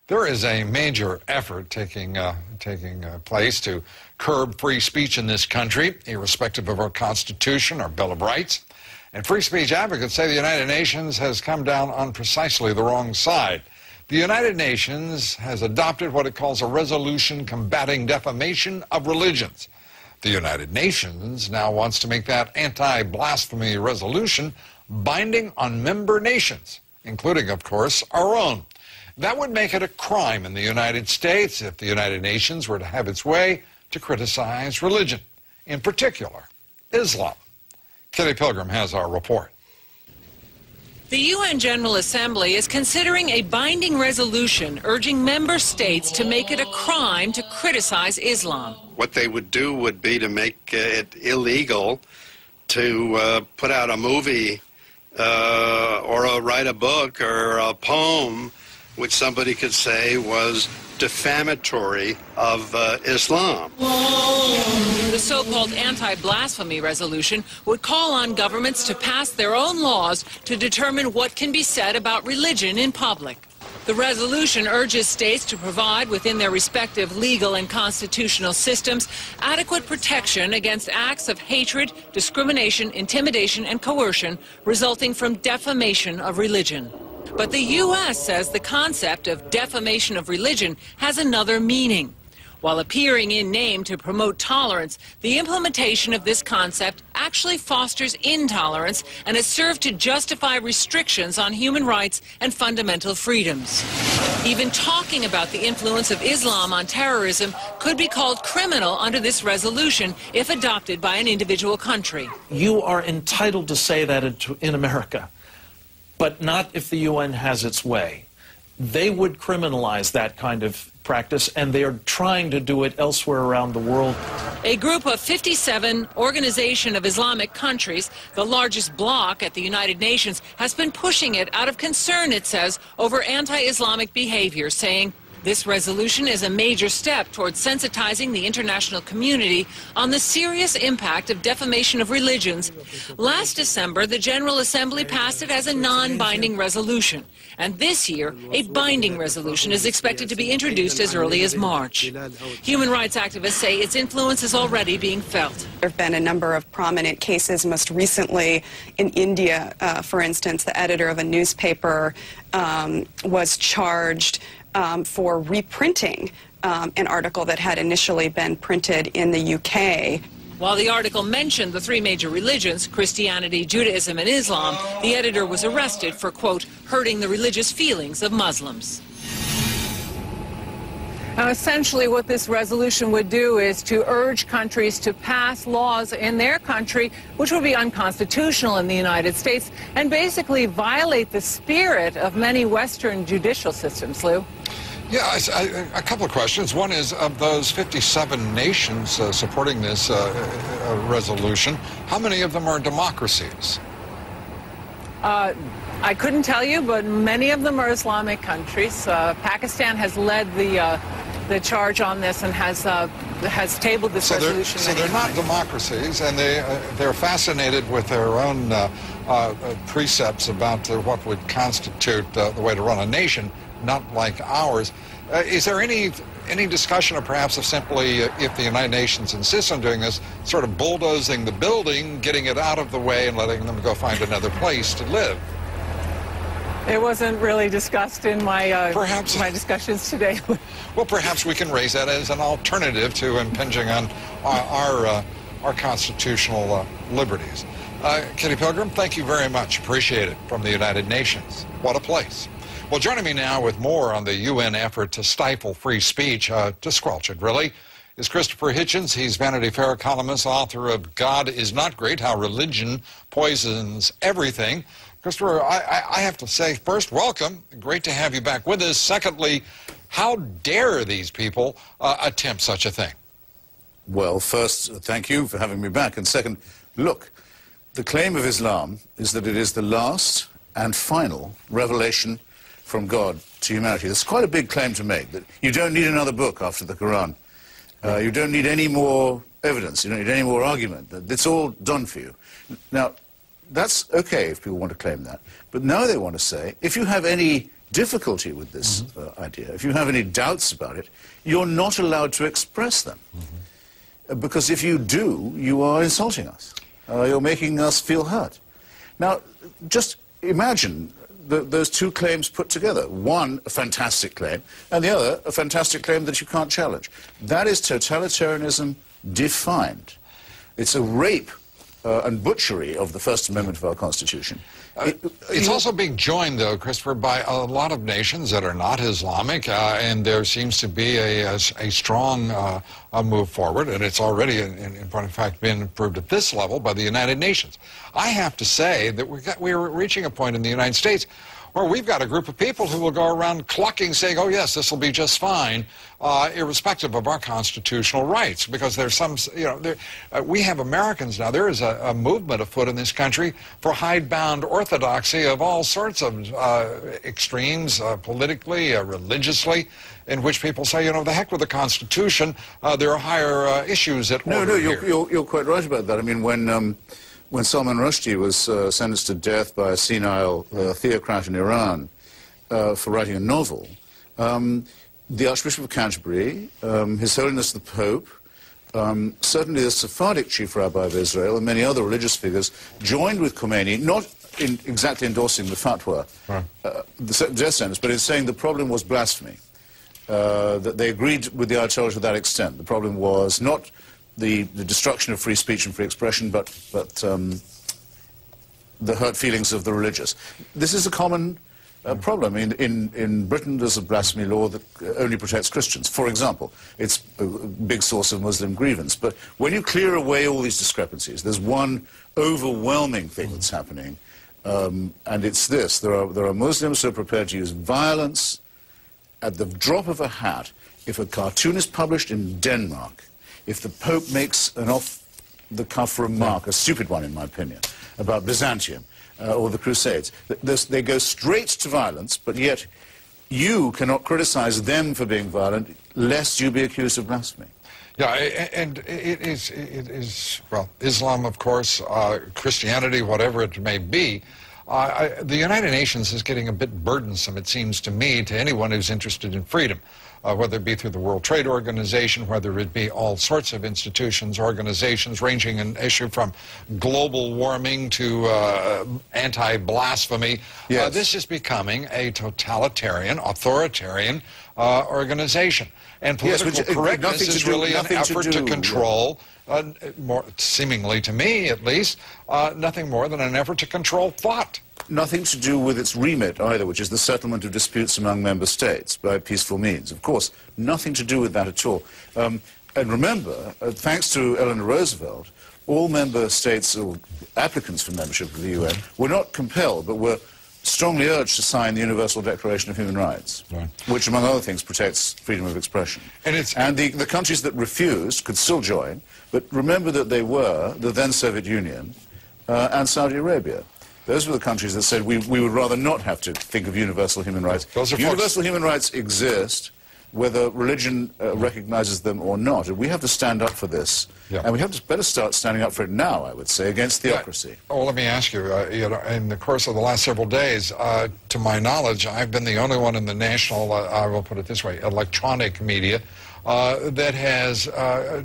There is a major effort taking place to curb free speech in this country, irrespective of our Constitution or Bill of Rights. And free speech advocates say the United Nations has come down on precisely the wrong side. The United Nations has adopted what it calls a resolution combating defamation of religions. The United Nations now wants to make that anti-blasphemy resolution binding on member nations, including, of course, our own. That would make it a crime in the United States if the United Nations were to have its way to criticize religion, in particular, Islam. Kitty Pilgrim has our report. The UN General Assembly is considering a binding resolution urging member states to make it a crime to criticize Islam. What they would do would be to make it illegal to put out a movie or write a book or a poem which somebody could say was defamatory of Islam. The so-called anti-blasphemy resolution would call on governments to pass their own laws to determine what can be said about religion in public. The resolution urges states to provide within their respective legal and constitutional systems adequate protection against acts of hatred, discrimination, intimidation, and coercion resulting from defamation of religion. But the U.S. says the concept of defamation of religion has another meaning. While appearing in name to promote tolerance, the implementation of this concept actually fosters intolerance and has served to justify restrictions on human rights and fundamental freedoms. Even talking about the influence of Islam on terrorism could be called criminal under this resolution if adopted by an individual country. You are entitled to say that in America, but not if the UN has its way. They would criminalize that kind of practice, and they are trying to do it elsewhere around the world. A group of 57 Organization of Islamic countries, the largest bloc at the United Nations, has been pushing it out of concern, it says, over anti-Islamic behavior, saying this resolution is a major step towards sensitizing the international community on the serious impact of defamation of religions. Last December, the General Assembly passed it as a non-binding resolution. And this year, a binding resolution is expected to be introduced as early as March. Human rights activists say its influence is already being felt. There have been a number of prominent cases, most recently in India, for instance. The editor of a newspaper was charged for reprinting an article that had initially been printed in the UK. While the article mentioned the three major religions, Christianity, Judaism, and Islam, the editor was arrested for, quote, hurting the religious feelings of Muslims. Now, essentially what this resolution would do is to urge countries to pass laws in their country which would be unconstitutional in the United States and basically violate the spirit of many Western judicial systems, Lou. Yeah, a couple of questions. One is, of those 57 nations supporting this resolution, how many of them are democracies? I couldn't tell you, but many of them are Islamic countries. Pakistan has led the charge on this and has tabled this resolution. So they're not democracies, and they're fascinated with their own precepts about what would constitute the way to run a nation, not like ours. Is there any discussion, or perhaps of simply, if the United Nations insists on doing this, sort of bulldozing the building, getting it out of the way, and letting them go find another place to live? It wasn't really discussed in my my discussions today. Well, perhaps we can raise that as an alternative to impinging on our constitutional liberties. Kitty Pilgrim, thank you very much. Appreciate it. From the United Nations. What a place. Well, joining me now with more on the UN effort to stifle free speech, to squelch it, really, is Christopher Hitchens. He's Vanity Fair columnist, author of God is Not Great, How Religion Poisons Everything. Christopher, I have to say, first, welcome. Great to have you back with us. Secondly, how dare these people attempt such a thing? Well, first, thank you for having me back. And second, look, the claim of Islam is that it is the last and final revelation from God to humanity. That's quite a big claim to make, that you don't need another book after the Quran. You don't need any more evidence. You don't need any more argument. It's all done for you. Now, that's okay if people want to claim that. But now they want to say, if you have any difficulty with this idea, if you have any doubts about it, you're not allowed to express them. Because if you do, you are insulting us. You're making us feel hurt. Now, just imagine those two claims put together. One, a fantastic claim, and the other, a fantastic claim that you can't challenge. That is totalitarianism defined. It's a rape and butchery of the First Amendment of our Constitution. It's also being joined, though, Christopher, by a lot of nations that are not Islamic, and there seems to be a strong move forward, and it's already, in point of fact, been approved at this level by the United Nations. I have to say that we're reaching a point in the United States where we've got a group of people who will go around clucking, saying, oh, yes, this will be just fine, irrespective of our constitutional rights, because there's some, you know, we have Americans now. There is a movement afoot in this country for hidebound orthodoxy of all sorts of extremes, politically, religiously, in which people say, you know, the heck with the Constitution, there are higher issues at order here. You're quite right about that. I mean, when Salman Rushdie was sentenced to death by a senile theocrat in Iran for writing a novel, the Archbishop of Canterbury, His Holiness the Pope, certainly the Sephardic Chief Rabbi of Israel, and many other religious figures joined with Khomeini, not in exactly endorsing the fatwa, the death sentence, but in saying the problem was blasphemy. That they agreed with the Ayatollah to that extent. The problem was not the destruction of free speech and free expression, but the hurt feelings of the religious. This is a common problem. In Britain, there's a blasphemy law that only protects Christians, for example. It's a big source of Muslim grievance. But when you clear away all these discrepancies, there's one overwhelming thing that's happening, and it's this. There are Muslims who are prepared to use violence at the drop of a hat. If a cartoon is published in Denmark, if the Pope makes an off-the-cuff remark, a stupid one in my opinion, about Byzantium or the Crusades, they go straight to violence, but yet you cannot criticize them for being violent, lest you be accused of blasphemy. Yeah, and it is, well, Islam, of course, Christianity, whatever it may be. The United Nations is getting a bit burdensome, it seems to me, to anyone who's interested in freedom. Whether it be through the World Trade Organization, whether it be all sorts of institutions, organizations, ranging in issue from global warming to anti-blasphemy. Yes. This is becoming a totalitarian, authoritarian organization. And political correctness is really an effort to control, more seemingly to me at least, nothing more than an effort to control thought. Nothing to do with its remit either, which is the settlement of disputes among member states by peaceful means. Of course, nothing to do with that at all. And remember, thanks to Eleanor Roosevelt, all member states or applicants for membership of the UN were not compelled, but were strongly urged to sign the Universal Declaration of Human Rights, which, among other things, protects freedom of expression. And the countries that refused could still join, but remember that they were the then Soviet Union and Saudi Arabia. Those were the countries that said we would rather not have to think of universal human rights. Universal human rights exist, whether religion recognizes them or not. And we have to stand up for this. And we have to better start standing up for it now, I would say, against theocracy. Well, let me ask you, you know, in the course of the last several days, to my knowledge, I've been the only one in the national, I will put it this way, electronic media that has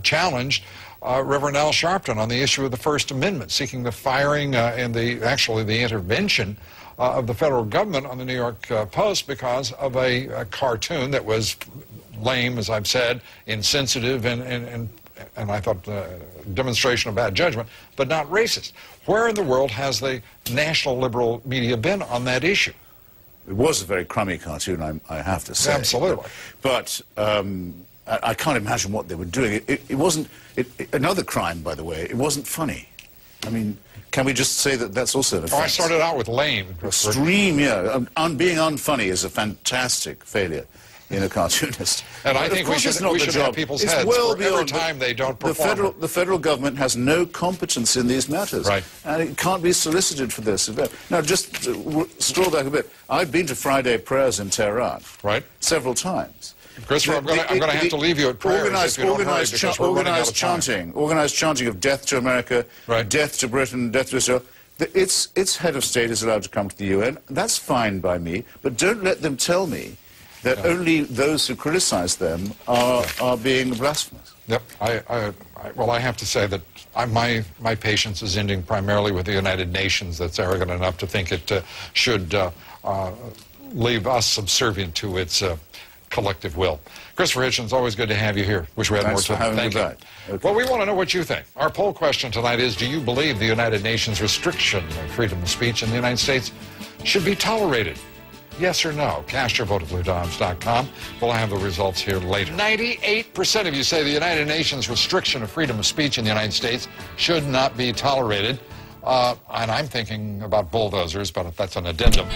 challenged Reverend Al Sharpton on the issue of the First Amendment, seeking the firing and actually the intervention of the federal government on the New York Post because of a cartoon that was lame, as I've said, insensitive, and I thought demonstration of bad judgment, but not racist. Where in the world has the national liberal media been on that issue? It was a very crummy cartoon, I have to say. Absolutely. But I can't imagine what they were doing. It wasn't... another crime, by the way, it wasn't funny. I mean, can we just say that that's also an offense? I started out with lame. Extreme, yeah. Being unfunny is a fantastic failure in a cartoonist. And I think we should have people's heads well for every time they don't perform. The federal government has no competence in these matters. Right. And it can't be solicited for this. Now, just scroll back a bit. I've been to Friday prayers in Tehran. Right. Several times. Christopher, I'm going to have to leave you at prayers organized chanting of death to America, death to Britain, death to Israel. Its head of state is allowed to come to the UN. That's fine by me, but don't let them tell me that only those who criticize them are being blasphemous. Yep. Well, I have to say that my patience is ending primarily with the United Nations that's arrogant enough to think it should leave us subservient to its collective will. Christopher Hitchens, always good to have you here. Wish we had more time. Thank you. Okay. Well, we want to know what you think. Our poll question tonight is, do you believe the United Nations restriction of freedom of speech in the United States should be tolerated? Yes or no? Cast your vote at BlueDimes.com. We'll have the results here later. 98% of you say the United Nations restriction of freedom of speech in the United States should not be tolerated. And I'm thinking about bulldozers, but that's an addendum.